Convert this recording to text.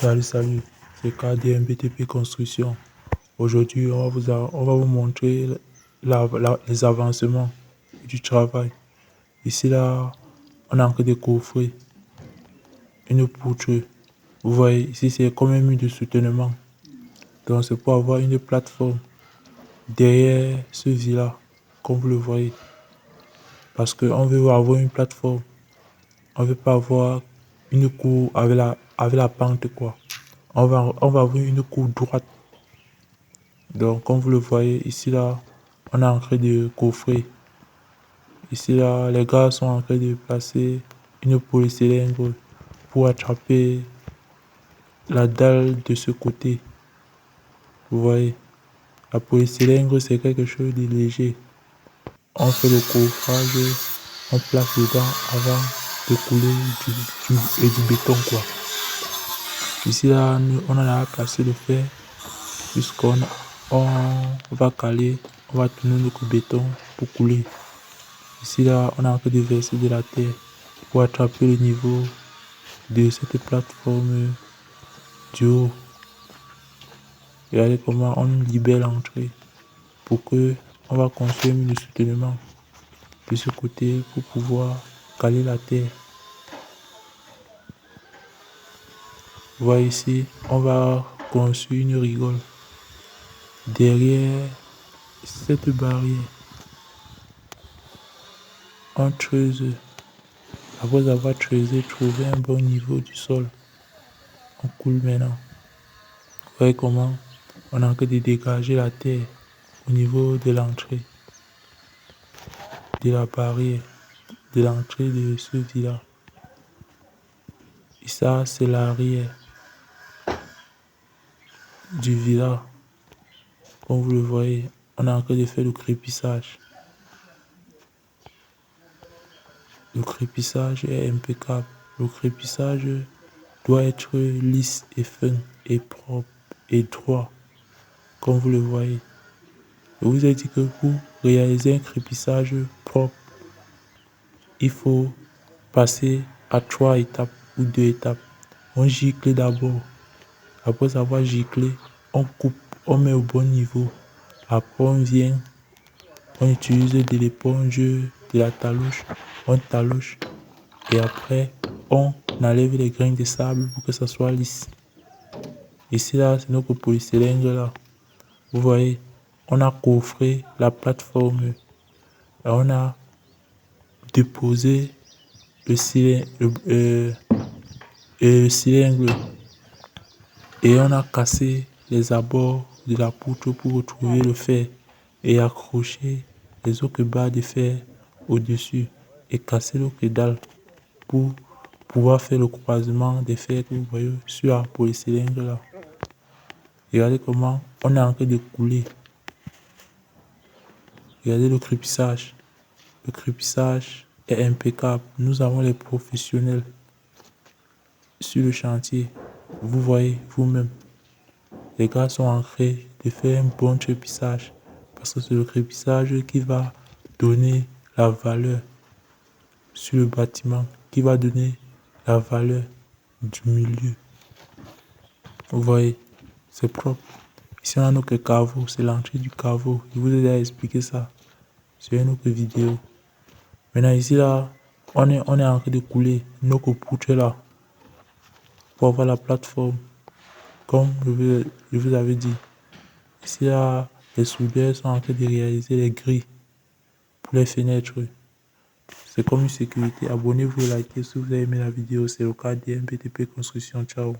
Salut, c'est KDM BTP Construction. Aujourd'hui, on va vous montrer les avancements du travail. Ici, là, on a encore des coffrets, une poutre. Vous voyez, ici, c'est comme un mur de soutènement. Donc, c'est pour avoir une plateforme derrière ce villa, comme vous le voyez. Parce qu'on veut avoir une plateforme. On ne veut pas avoir une cour avec la pente, quoi. On va avoir une cour droite. Donc, comme vous le voyez, ici, là, on est en train de coffrer. Ici, là, les gars sont en train de placer une polycylindre pour attraper la dalle de ce côté. Vous voyez, la polycylindre, c'est quelque chose de léger. On fait le coffrage, on place dedans avant de couler du béton, quoi. Ici, là, on a placé le fer, puisqu'on va caler, on va tourner le béton pour couler. Ici, là, on a en train de verser de la terre pour attraper le niveau de cette plateforme du haut. Regardez comment on libère l'entrée pour que on va construire le soutènement de ce côté pour pouvoir caler la terre. Vous voyez ici, on va construire une rigole derrière cette barrière. On creuse. Après avoir creusé, trouvé un bon niveau du sol. On coule maintenant. Vous voyez comment on a en train de dégager la terre au niveau de l'entrée, de la barrière, de l'entrée de ce village. Et ça, c'est l'arrière du village. Comme vous le voyez, on est en train de faire le crépissage. Le crépissage est impeccable. Le crépissage doit être lisse et fin et propre et droit, comme vous le voyez. Je vous ai dit que pour réaliser un crépissage propre, il faut passer à 3 étapes ou 2 étapes. On gicle d'abord. Après avoir giclé, on coupe, on met au bon niveau. Après, on utilise de l'éponge, de la taloche, on taloche. Et après, on enlève les grains de sable pour que ça soit lisse. Ici, là, c'est notre polycylindre, là. Vous voyez, on a coffré la plateforme. Et on a déposé le cylindre et on a cassé les abords de la poutre pour retrouver le fer et accrocher les autres barres de fer au-dessus et casser l'autre dalle pour pouvoir faire le croisement des fers que vous voyez sur la polycylindre là. Regardez comment on est en train de couler. Regardez le crépissage. Le crépissage est impeccable. Nous avons les professionnels sur le chantier. Vous voyez vous-même. Les gars sont en train de faire un bon crépissage parce que c'est le crépissage qui va donner la valeur sur le bâtiment, qui va donner la valeur du milieu. Vous voyez, c'est propre. Ici, on a notre caveau, c'est l'entrée du caveau. Je vous ai déjà expliqué ça sur une autre vidéo. Maintenant, ici, là, on est en train de couler notre poutre là pour avoir la plateforme. Comme je vous avais dit, ici, là, les soudeurs sont en train de réaliser les grilles pour les fenêtres. C'est comme une sécurité. Abonnez-vous et likez si vous avez aimé la vidéo. C'est le KDM BTP Construction. Ciao.